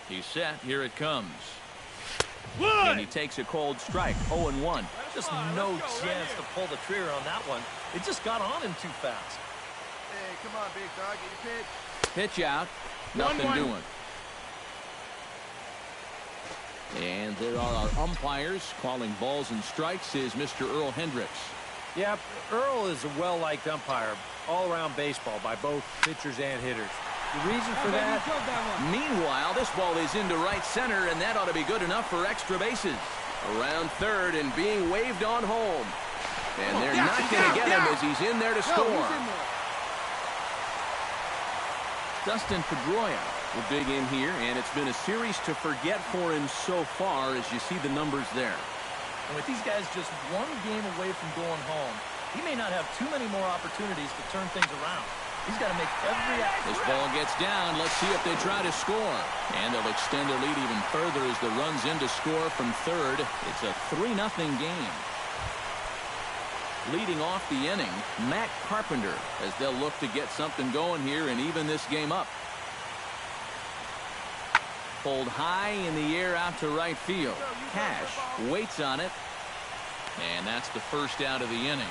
He's set. Here it comes. And he takes a cold strike. 0-1. Just no chance to pull the trigger on that one. It just got on him too fast. Hey, come on, big dog. Get your pitch. Pitch out. Nothing doing. And there are our umpires. Calling balls and strikes is Mr. Earl Hendricks. Yeah, Earl is a well-liked umpire all around baseball by both pitchers and hitters. The reason for that? Meanwhile, this ball is into right center, and that ought to be good enough for extra bases. Around third and being waved on home. And they're not going to get him as he's in there to score. Dustin Pedroia will dig in here, and it's been a series to forget for him so far as you see the numbers there. And with these guys just one game away from going home, he may not have too many more opportunities to turn things around. He's got to make every... This ball gets down. Let's see if they try to score. And they'll extend their lead even further as the run's in to score from third. It's a 3-0 game. Leading off the inning, Matt Carpenter, as they'll look to get something going here and even this game up. Pulled high in the air out to right field. Cash waits on it. And that's the first out of the inning.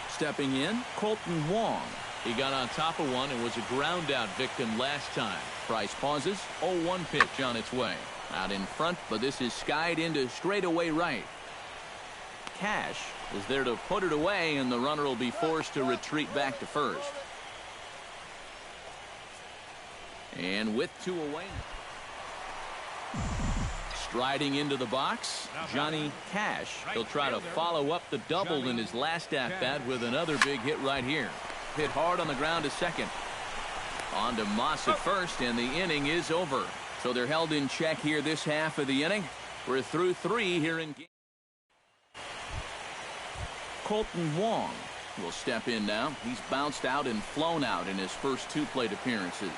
Stepping in, Colton Wong. He got on top of one and was a ground out victim last time. Price pauses. 0-1 pitch on its way. Out in front, but this is skied into straightaway right. Cash is there to put it away, and the runner will be forced to retreat back to first. And with 2 away. Striding into the box, Johnny Cash. He'll try to follow up the double in his last at-bat with another big hit right here. Hit hard on the ground to second. On to Moss at first, and the inning is over. So they're held in check here this half of the inning. We're through 3 here in game. Colton Wong will step in now. He's bounced out and flown out in his first 2 plate appearances.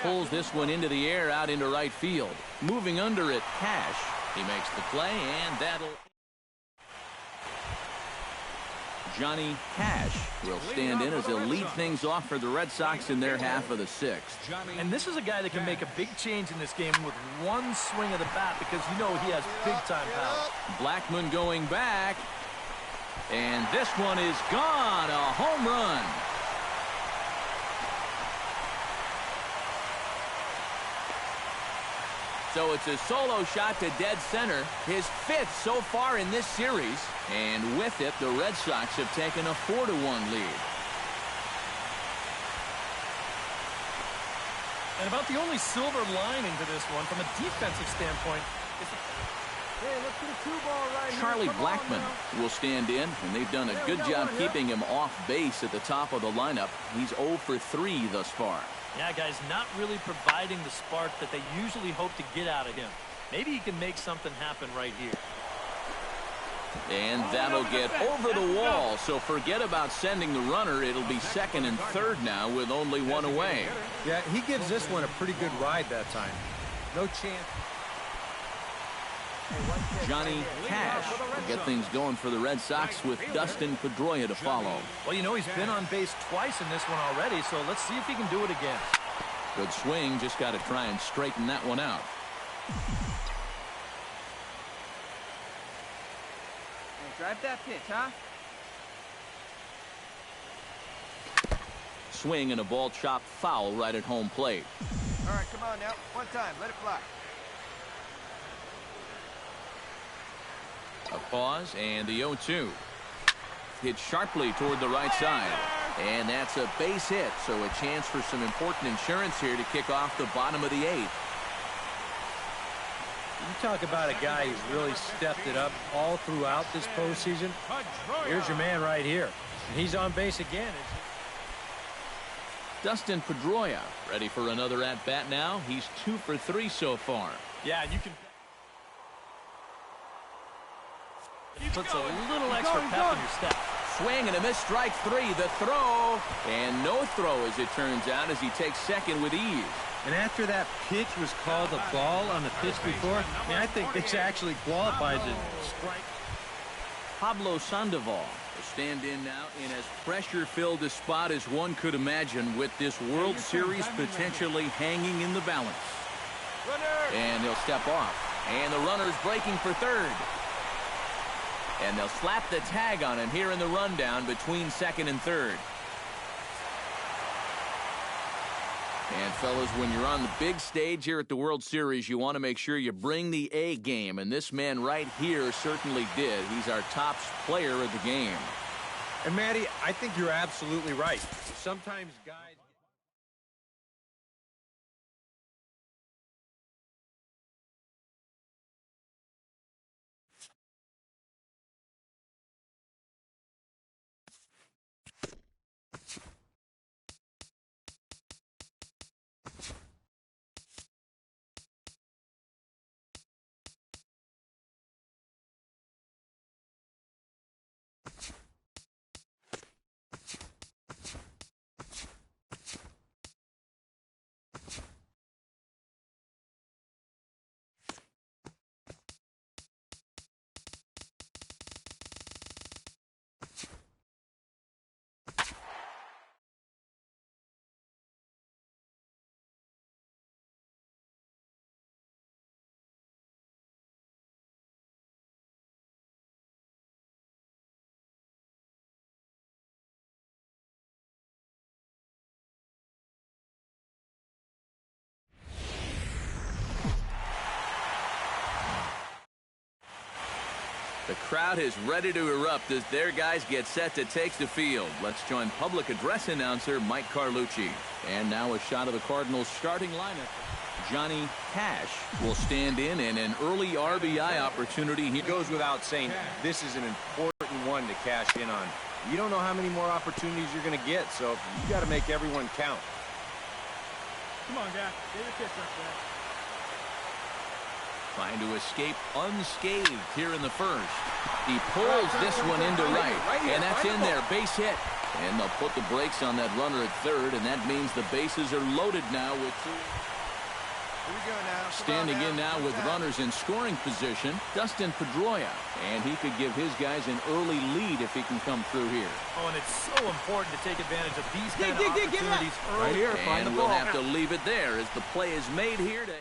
Pulls this one into the air out into right field. Moving under it, Cash. He makes the play, and that'll... Johnny Cash will stand in as he'll lead things off for the Red Sox in their half of the 6th. And this is a guy that can make a big change in this game with one swing of the bat because you know he has big-time power. Blackman going back. And this one is gone. A home run. So it's a solo shot to dead center, his 5th so far in this series. And with it, the Red Sox have taken a 4-1 lead. And about the only silver lining to this one from a defensive standpoint is let's get a 2-ball right here. Charlie Blackman will stand in, and they've done a good job keeping him off base at the top of the lineup. He's 0 for 3 thus far. Yeah, guys, not really providing the spark that they usually hope to get out of him. Maybe he can make something happen right here. And that'll get over the wall, so forget about sending the runner. It'll be second and third now with only 1 away. Yeah, he gives this one a pretty good ride that time. No chance. Johnny Cash will get things going for the Red Sox with Dustin Pedroia to follow. Well, you know, he's been on base twice in this one already, so let's see if he can do it again. Good swing, just got to try and straighten that one out. Drive that pitch, huh? Swing and a ball chopped foul right at home plate. All right, come on now. One time, let it fly. A pause and the 0-2. Hit sharply toward the right side. And that's a base hit, so a chance for some important insurance here to kick off the bottom of the 8th. You talk about a guy who's really stepped it up all throughout this postseason. Here's your man right here. And he's on base again. Dustin Pedroia ready for another at-bat now. He's 2 for 3 so far. Yeah, you can... Puts a little extra pep in your step. Swing and a missed strike 3. The throw. And no throw, as it turns out, as he takes second with ease. And after that pitch was called a ball on the pitch before, I think this actually qualifies as a strike. Pablo Sandoval will stand in now in as pressure-filled a spot as one could imagine, with this World Series potentially hanging in the balance. And he'll step off. And the runner's breaking for third. And they'll slap the tag on him here in the rundown between second and third. And, fellas, when you're on the big stage here at the World Series, you want to make sure you bring the A game. And this man right here certainly did. He's our top player of the game. And, Matty, I think you're absolutely right. Sometimes guys... The crowd is ready to erupt as their guys get set to take the field. Let's join public address announcer Mike Carlucci. And now a shot of the Cardinals starting lineup. Johnny Cash will stand in, and an early RBI opportunity. He goes without saying, this is an important one to cash in on. You don't know how many more opportunities you're going to get, so you got to make everyone count. Come on, guy. Get your pitch up there. Trying to escape unscathed here in the first. He pulls this one into right, and that's in there, base hit. And they'll put the brakes on that runner at third, and that means the bases are loaded now with two. Here we go now. Standing in now with runners in scoring position, Dustin Pedroia. And he could give his guys an early lead if he can come through here. Oh, and it's so important to take advantage of these kind of opportunities early. Right here, find and the we'll ball. have to leave it there as the play is made here to...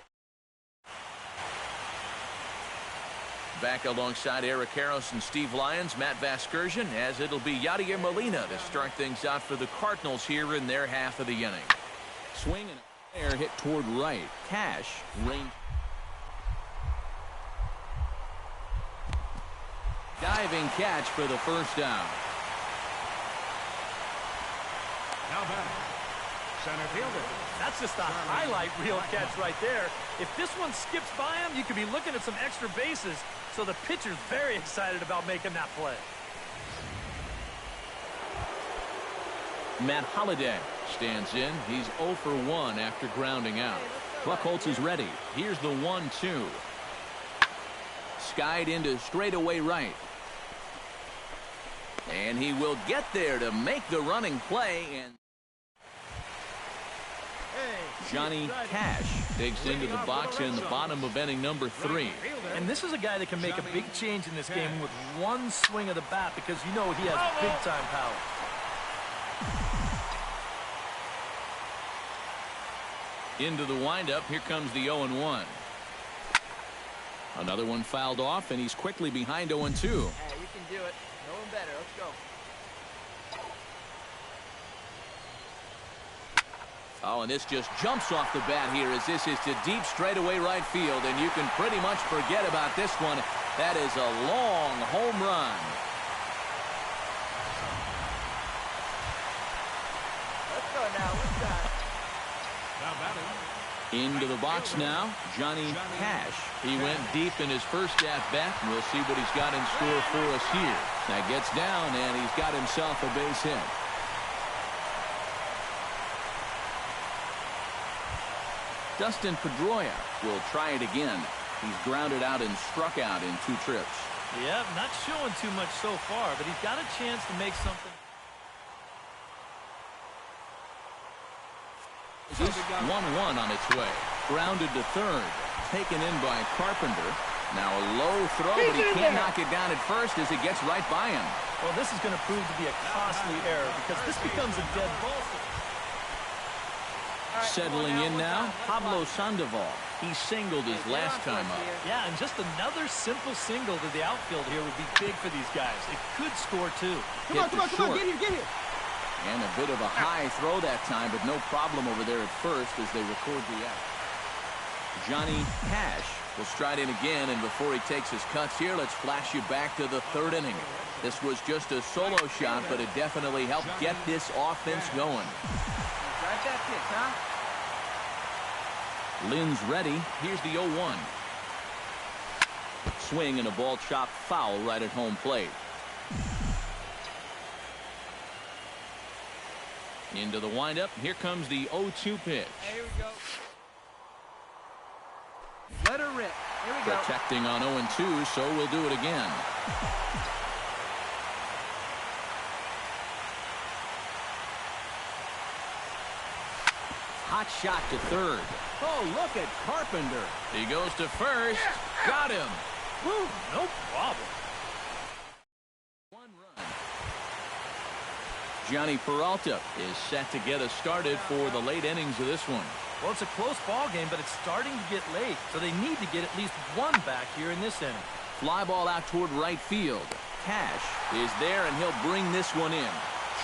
Back alongside Eric Harris and Steve Lyons, Matt Vasgersian, as it'll be Yadier Molina to start things out for the Cardinals here in their half of the inning. Swing and air hit toward right. Cash range. Diving catch for the first down. Now batting, center fielder. That's just a highlight reel catch right there. If this one skips by him, you could be looking at some extra bases. So the pitcher's very excited about making that play. Matt Holliday stands in. He's 0 for 1 after grounding out. Buchholz is ready. Here's the 1-2. Skied into straightaway right. And he will get there to make the running play. And Johnny Cash digs into the box in the bottom of inning number 3. And this is a guy that can make a big change in this game with one swing of the bat, because you know he has big-time power. Into the windup. Here comes the 0-1. Another one fouled off, and he's quickly behind 0-2. Hey, you can do it. No one better. Let's go. Oh, and this just jumps off the bat here as this is to deep straightaway right field, and you can pretty much forget about this one. That is a long home run. Let's go now. Let's go. Now batting, Into the box now, Johnny Cash. He went deep in his first at-bat, and we'll see what he's got in store for us here. That gets down, and he's got himself a base hit. Dustin Pedroia will try it again. He's grounded out and struck out in 2 trips. Yeah, not showing too much so far, but he's got a chance to make something. This 1-1 on its way. Grounded to third. Taken in by Carpenter. Now a low throw, but he can't knock it down at first as it gets right by him. Well, this is going to prove to be a costly error because this becomes a dead ball. Settling in now, Pablo Sandoval. He singled his last time up. Yeah, and just another simple single to the outfield here would be big for these guys. It could score too. Come on, get here. And a bit of a high throw that time, but no problem over there at first as they record the out. Johnny Cash will stride in again, and before he takes his cuts here, let's flash you back to the third inning. This was just a solo shot, but it definitely helped get this offense going. Drive that pitch, huh? Lynn's ready. Here's the 0-1. Swing and a ball chopped foul right at home plate. Into the windup. Here comes the 0-2 pitch. Here we go. Let her rip. Here we go. Protecting on 0-2, so we'll do it again. Hot shot to third. Oh, look at Carpenter. He goes to first. Got him. Woo, no problem. One run. Johnny Peralta is set to get us started for the late innings of this one. Well, it's a close ball game, but it's starting to get late, so they need to get at least one back here in this inning. Fly ball out toward right field. Cash is there, and he'll bring this one in.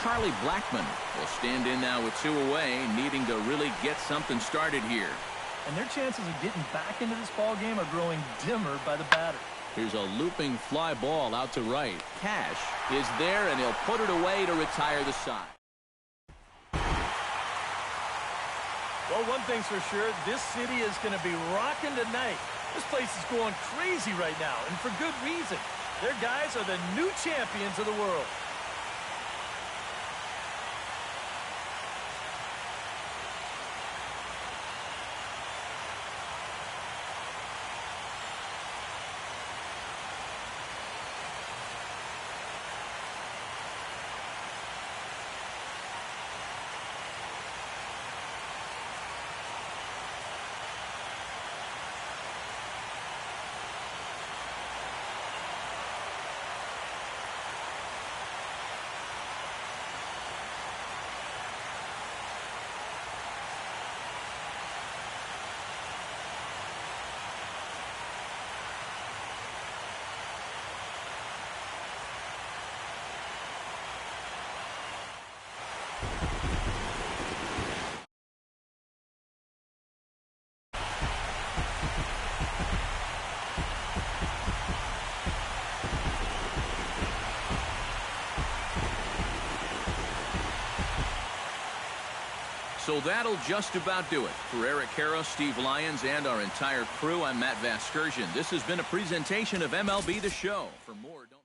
Charlie Blackmon will stand in now with 2 away, needing to really get something started here. And their chances of getting back into this ball game are growing dimmer by the batter. Here's a looping fly ball out to right. Cash is there, and he'll put it away to retire the side. Well, one thing's for sure, this city is going to be rocking tonight. This place is going crazy right now, and for good reason. Their guys are the new champions of the world. So that'll just about do it. For Eric Karros, Steve Lyons, and our entire crew, I'm Matt Vasgersian. This has been a presentation of MLB The Show. For more, don't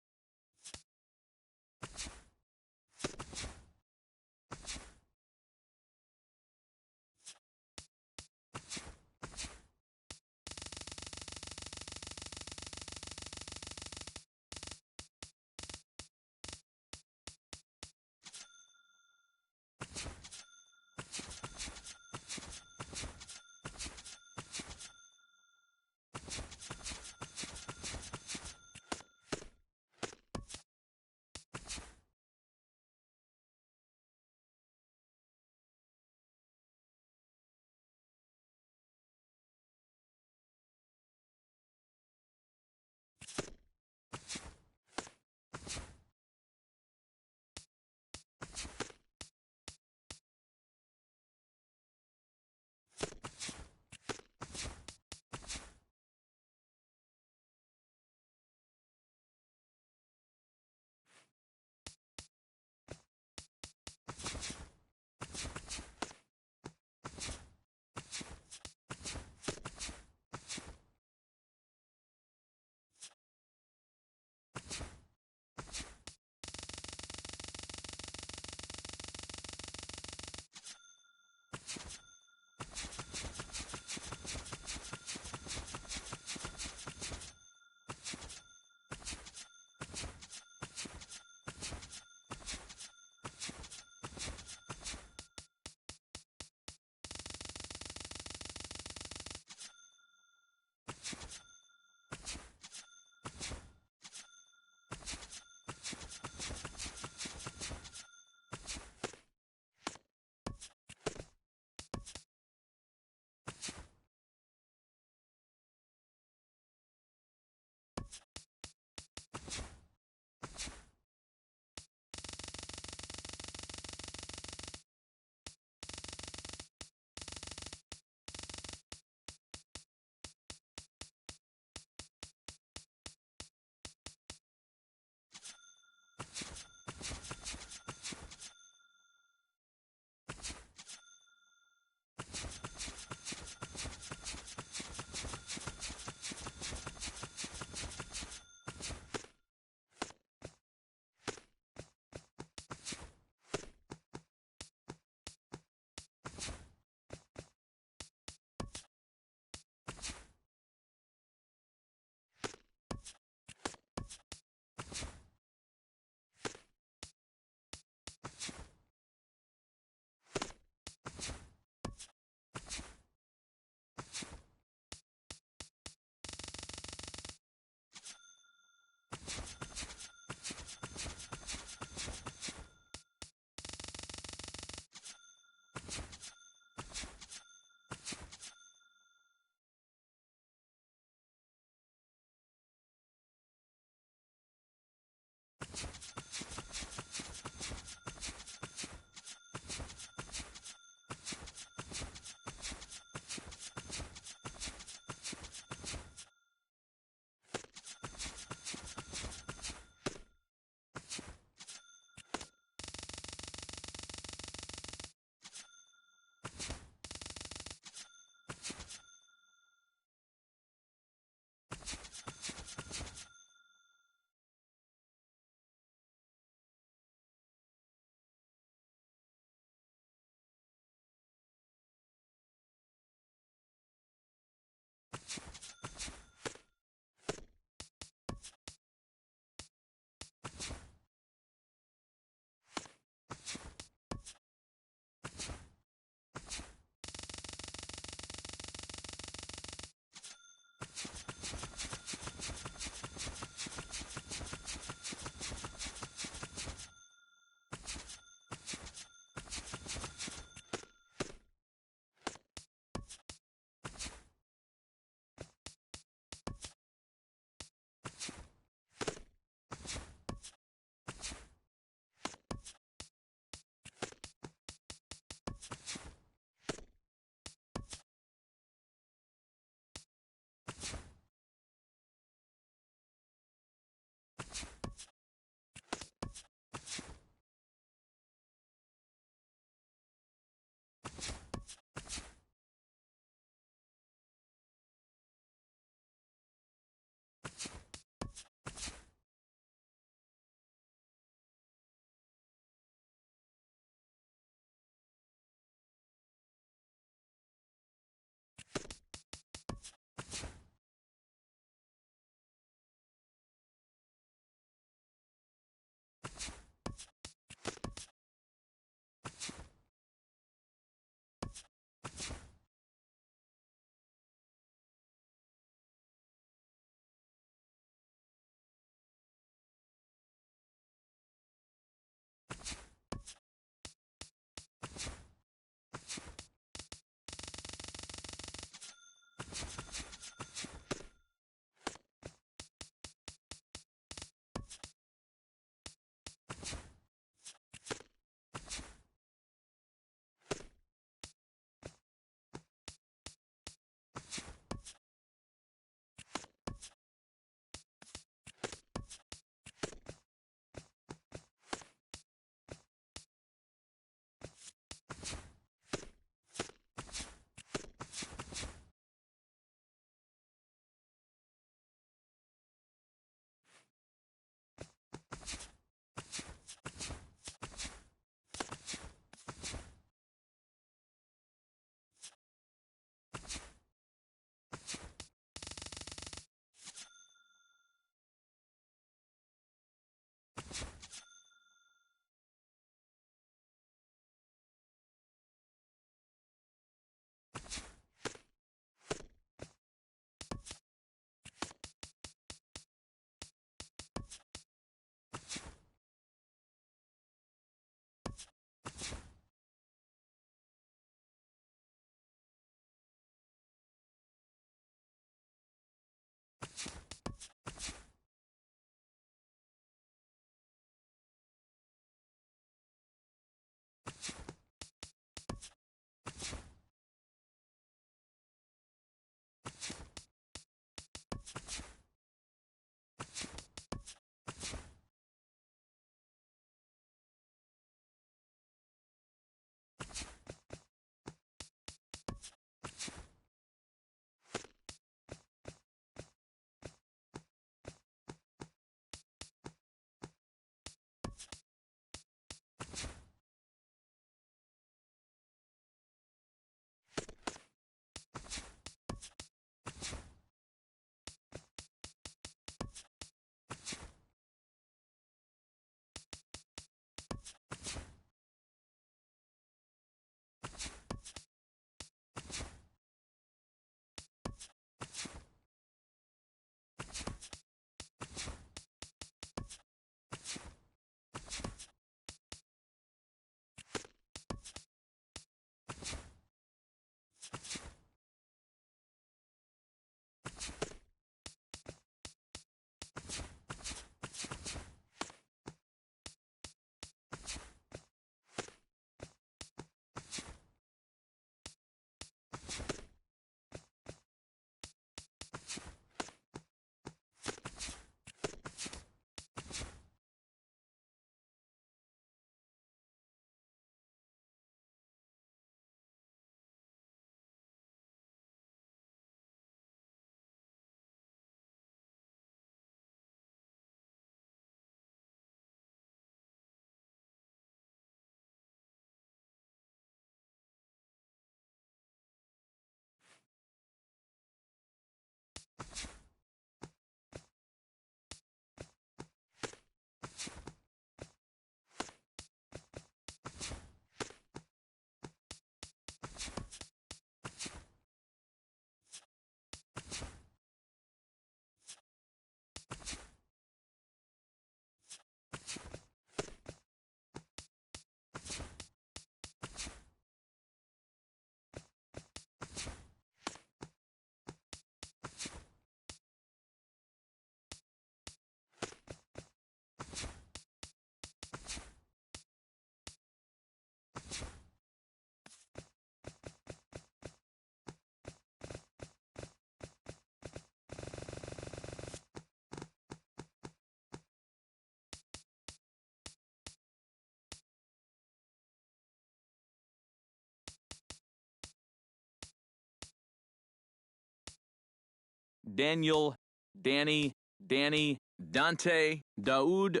Daniel, Danny, Danny, Dante, Daoud.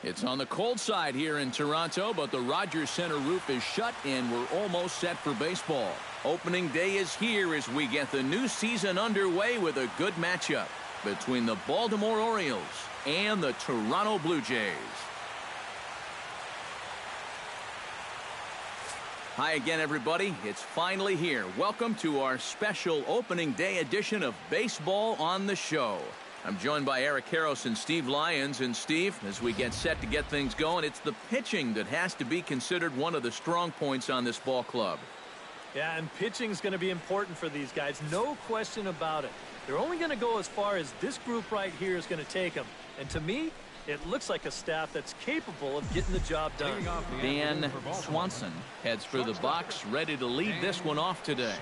It's on the cold side here in Toronto, but the Rogers Center roof is shut and we're almost set for baseball. Opening day is here as we get the new season underway with a good matchup between the Baltimore Orioles and the Toronto Blue Jays. Hi again, everybody. It's finally here. Welcome to our special opening day edition of Baseball on the Show. I'm joined by Eric Karros and Steve Lyons. And Steve, as we get set to get things going, it's the pitching that has to be considered one of the strong points on this ball club. Yeah, and pitching is going to be important for these guys. No question about it. They're only going to go as far as this group right here is going to take them. And to me, it looks like a staff that's capable of getting the job done. Dan Swanson heads for the box, ready to lead this one off today.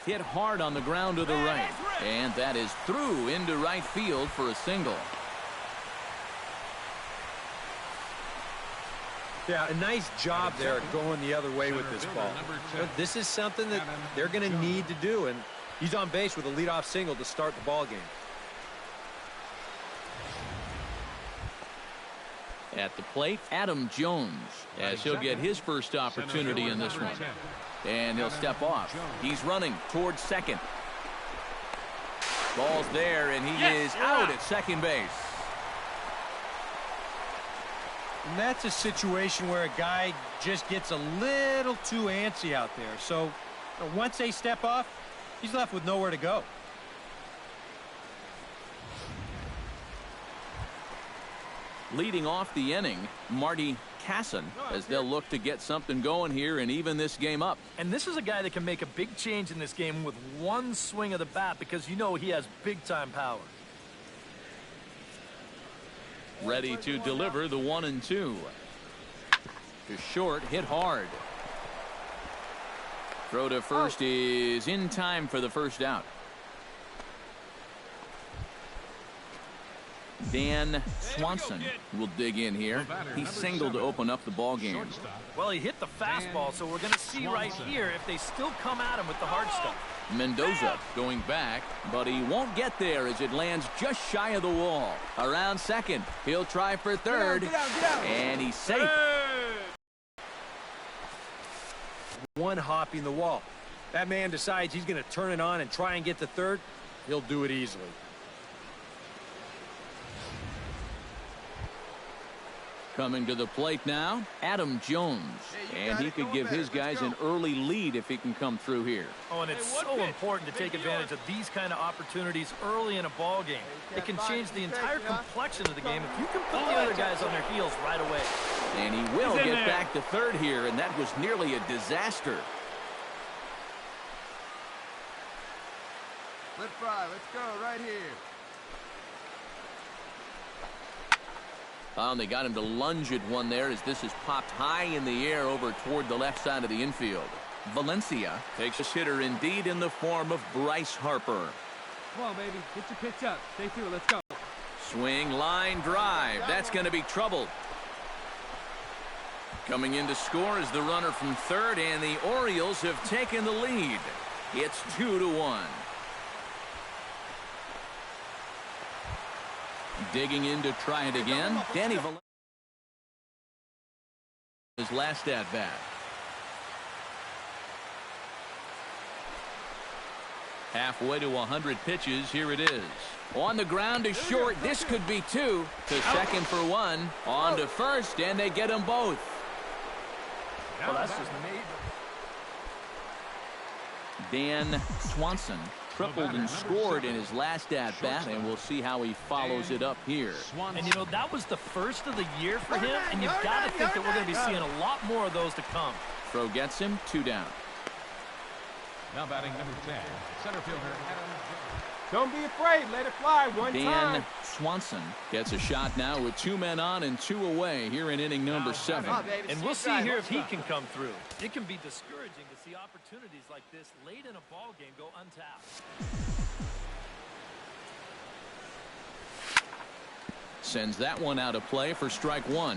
Hit hard on the ground to the right, and that is through into right field for a single. Yeah, a nice job there going the other way with this ball. This is something that they're going to need to do, and he's on base with a leadoff single to start the ball game. At the plate, Adam Jones, as he'll get his first opportunity in this one. And he'll step off. He's running towards second. Ball's there, and he is out at second base. And that's a situation where a guy just gets a little too antsy out there. So once they step off, he's left with nowhere to go. Leading off the inning, Marty Casson, as they'll look to get something going here and even this game up. And this is a guy that can make a big change in this game with one swing of the bat, because you know he has big-time power. Ready to deliver the 1-2. To short, hit hard. Throw to first is in time for the first out. Dan Swanson will dig in here. He singled to open up the ball game. Well, he hit the fastball, so we're going to see right here if they still come at him with the hard stuff. Mendoza going back, but he won't get there as it lands just shy of the wall. Around second, he'll try for third, and he's safe. One hopping the wall. That man decides he's going to turn it on and try and get to third. He'll do it easily. Coming to the plate now, Adam Jones. And he could give his guys an early lead if he can come through here. Oh, and it's so important to take advantage of these kind of opportunities early in a ball game. It can change the entire complexion of the game if you can put the other guys on their heels right away. And he will get back to third here, and that was nearly a disaster. Let's fly. Let's go right here. Oh, and they got him to lunge at one there as this is popped high in the air over toward the left side of the infield. Valencia takes a hitter indeed in the form of Bryce Harper. Come on, baby. Get your pitch up. Stay through it. Let's go. Swing, line, drive. That's going to be trouble. Coming in to score is the runner from third, and the Orioles have taken the lead. It's 2-1. Digging in to try it again. Danny Valencia. His last at bat. Halfway to 100 pitches. Here it is. On the ground to short. This could be two. To second for one. On to first, and they get them both. Well, that's just amazing. Dan Swanson tripled and scored in his last at-bat, and we'll see how he follows it up here. And, you know, that was the first of the year for him, and you've got to think that we're going to be seeing a lot more of those to come. Throw gets him, 2 down. Now batting number 10, center fielder Adam Jones. Don't be afraid. Let it fly one time. Dan Swanson gets a shot now with 2 men on and 2 away here in inning number 7. And we'll see here if he can come through. It can be discouraging to see opportunities like this late in a ball game go untapped. Sends that one out of play for strike 1.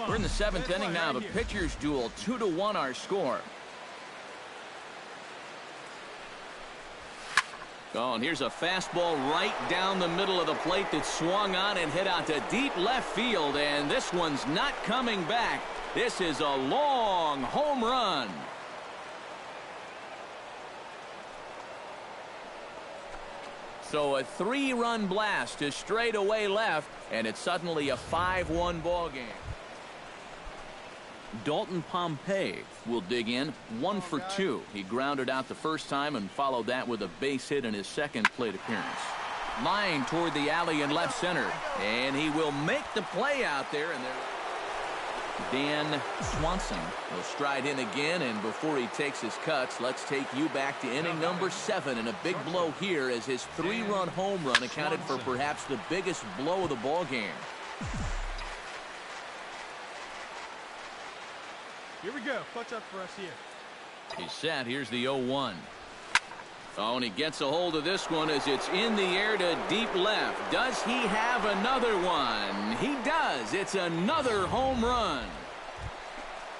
We're in the 7th inning now. The pitcher's duel, 2-1 our score. Oh, and here's a fastball right down the middle of the plate that swung on and hit out to deep left field, and this one's not coming back. This is a long home run. So a 3-run blast to straightaway left, and it's suddenly a 5-1 ball game. Dalton Pompey will dig in, 1 for 2. He grounded out the first time and followed that with a base hit in his second plate appearance. Line toward the alley in left center, and he will make the play out there. And Dan Swanson will stride in again, and before he takes his cuts, let's take you back to inning number 7, and a big blow here as his 3-run home run accounted for perhaps the biggest blow of the ball game. Here we go. Clutch up for us here. He's set. Here's the 0-1. Oh, and he gets a hold of this one as it's in the air to deep left. Does he have another one? He does. It's another home run.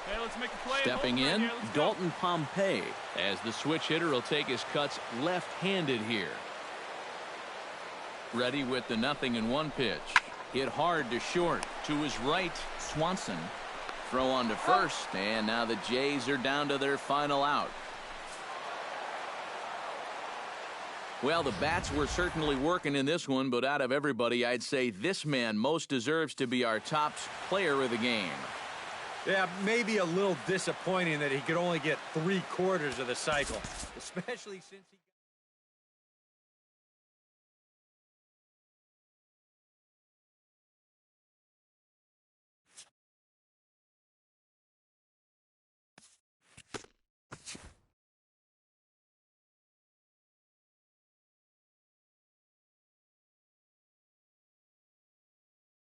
Okay, let's make a play. Stepping in, Dalton Pompey, as the switch hitter will take his cuts left-handed here. Ready with the 0-1 pitch. Hit hard to short. To his right, Swanson. Throw on to first, and now the Jays are down to their final out. Well, the bats were certainly working in this one, but out of everybody, I'd say this man most deserves to be our top player of the game. Yeah, maybe a little disappointing that he could only get 3/4 of the cycle, especially since he